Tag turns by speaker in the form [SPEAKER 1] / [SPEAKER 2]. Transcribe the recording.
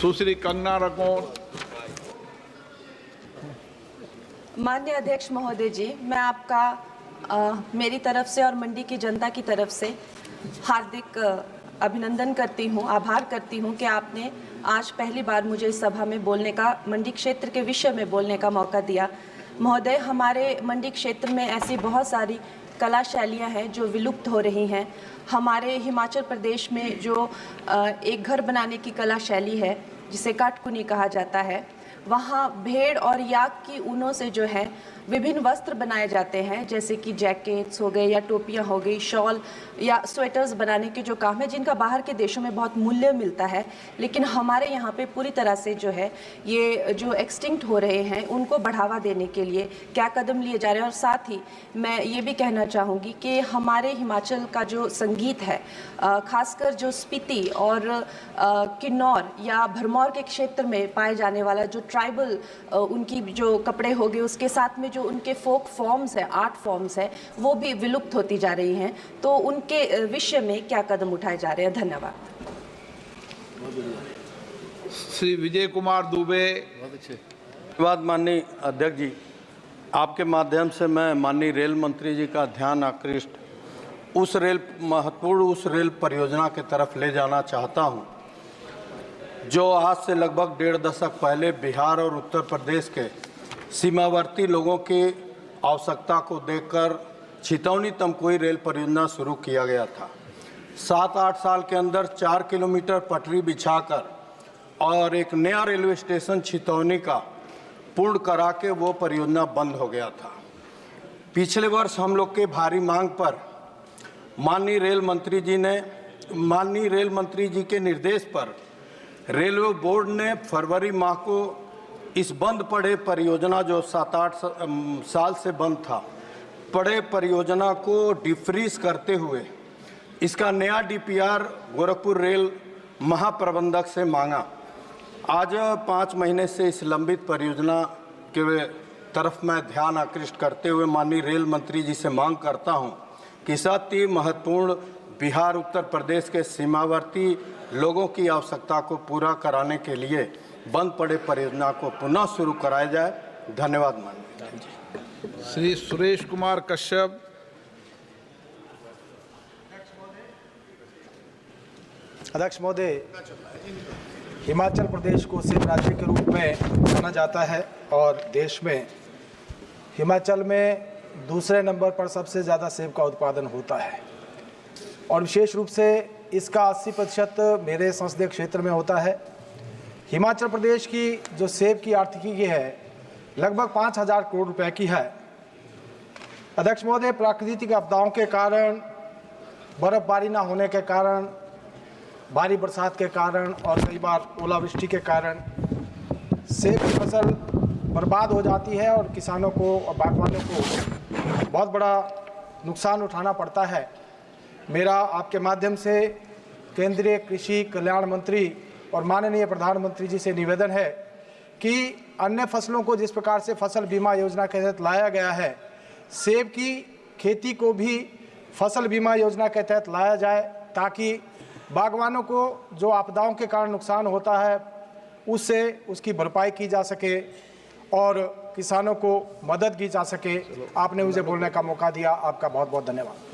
[SPEAKER 1] सुश्री कंगना रनौत।
[SPEAKER 2] माननीय अध्यक्ष महोदय जी, मैं आपका मेरी तरफ से और मंडी की जनता की तरफ से हार्दिक अभिनंदन करती हूँ, आभार करती हूँ कि आपने आज पहली बार मुझे इस सभा में बोलने का, मंडी क्षेत्र के विषय में बोलने का मौका दिया। महोदय, हमारे मंडी क्षेत्र में ऐसी बहुत सारी कला शैलियाँ हैं जो विलुप्त हो रही हैं। हमारे हिमाचल प्रदेश में जो एक घर बनाने की कला शैली है जिसे काटकुनी कहा जाता है, वहाँ भेड़ और याक की ऊनों से जो है विभिन्न वस्त्र बनाए जाते हैं, जैसे कि जैकेट्स हो गए या टोपियाँ हो गई, शॉल या स्वेटर्स बनाने के जो काम है, जिनका बाहर के देशों में बहुत मूल्य मिलता है, लेकिन हमारे यहाँ पे पूरी तरह से जो है ये जो एक्सटिंक्ट हो रहे हैं उनको बढ़ावा देने के लिए क्या कदम लिए जा रहे हैं। और साथ ही मैं ये भी कहना चाहूँगी कि हमारे हिमाचल का जो संगीत है, खासकर जो स्पीति और किन्नौर या भरमौर के क्षेत्र में पाए जाने वाला जो ट्राइबल उनकी जो कपड़े हो गए, उसके साथ में जो उनके फोक फॉर्म्स है, आर्ट फॉर्म्स है, वो भी विलुप्त होती जा रही हैं। तो उनके विषय में क्या कदम उठाए जा रहे हैं? धन्यवाद।
[SPEAKER 1] श्री विजय कुमार दुबे।
[SPEAKER 3] धन्यवाद माननीय अध्यक्ष जी, आपके माध्यम से मैं माननीय रेल मंत्री जी का ध्यान आकृष्ट महत्वपूर्ण उस रेल परियोजना की तरफ ले जाना चाहता हूं, जो आज से लगभग 1.5 दशक पहले बिहार और उत्तर प्रदेश के सीमावर्ती लोगों की आवश्यकता को देखकर छितौनी तमकुही रेल परियोजना शुरू किया गया था। 7-8 साल के अंदर 4 किलोमीटर पटरी बिछाकर और एक नया रेलवे स्टेशन छितौनी का पूर्ण करा के वो परियोजना बंद हो गया था। पिछले वर्ष हम लोग के भारी मांग पर माननीय रेल मंत्री जी के निर्देश पर रेलवे बोर्ड ने फरवरी माह को इस बंद पड़े परियोजना, जो 7-8 साल से बंद था, पड़े परियोजना को डिफ्रीज करते हुए इसका नया डीपीआर गोरखपुर रेल महाप्रबंधक से मांगा। आज 5 महीने से इस लंबित परियोजना के तरफ मैं ध्यान आकृष्ट करते हुए माननीय रेल मंत्री जी से मांग करता हूं कि अति महत्वपूर्ण बिहार उत्तर प्रदेश के सीमावर्ती लोगों की आवश्यकता को पूरा कराने के लिए बंद पड़े परियोजना को पुनः शुरू कराया जाए। धन्यवाद माननीय।
[SPEAKER 1] श्री सुरेश कुमार कश्यप।
[SPEAKER 4] अध्यक्ष महोदय, हिमाचल प्रदेश को सेब राज्य के रूप में जाना जाता है और देश में हिमाचल में दूसरे नंबर पर सबसे ज़्यादा सेब का उत्पादन होता है और विशेष रूप से इसका 80% मेरे संसदीय क्षेत्र में होता है। हिमाचल प्रदेश की जो सेब की आर्थिकी है लगभग 5,000 करोड़ रुपए की है। अध्यक्ष महोदय, प्राकृतिक आपदाओं के कारण, बर्फबारी न होने के कारण, भारी बरसात के कारण और कई बार ओलावृष्टि के कारण सेब की फसल बर्बाद हो जाती है और किसानों को और बागवानों को बहुत बड़ा नुकसान उठाना पड़ता है। मेरा आपके माध्यम से केंद्रीय कृषि कल्याण मंत्री और माननीय प्रधानमंत्री जी से निवेदन है कि अन्य फसलों को जिस प्रकार से फसल बीमा योजना के तहत लाया गया है, सेब की खेती को भी फसल बीमा योजना के तहत लाया जाए, ताकि बागवानों को जो आपदाओं के कारण नुकसान होता है उससे उसकी भरपाई की जा सके और किसानों को मदद की जा सके। आपने मुझे बोलने का मौका दिया, आपका बहुत बहुत धन्यवाद।